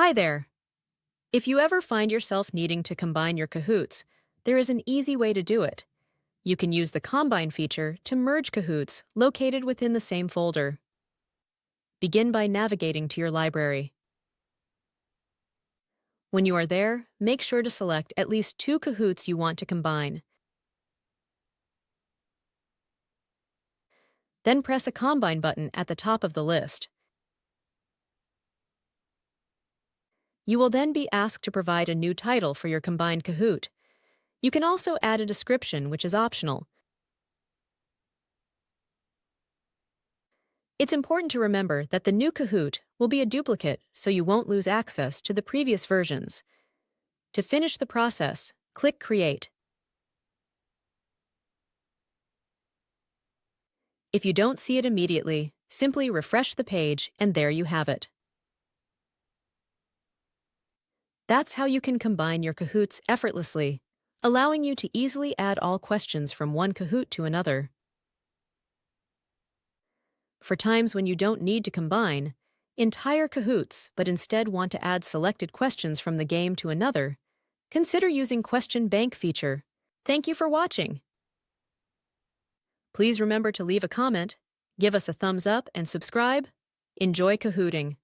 Hi there! If you ever find yourself needing to combine your Kahoots, there is an easy way to do it. You can use the Combine feature to merge Kahoots located within the same folder. Begin by navigating to your library. When you are there, make sure to select at least 2 Kahoots you want to combine. Then press a Combine button at the top of the list. You will then be asked to provide a new title for your combined Kahoot. You can also add a description, which is optional. It's important to remember that the new Kahoot will be a duplicate, so you won't lose access to the previous versions. To finish the process, click Create. If you don't see it immediately, simply refresh the page and there you have it. That's how you can combine your Kahoots effortlessly, allowing you to easily add all questions from one Kahoot to another. For times when you don't need to combine entire Kahoots but instead want to add selected questions from the game to another, consider using Question Bank feature. Thank you for watching. Please remember to leave a comment, give us a thumbs up, and subscribe. Enjoy Kahooting!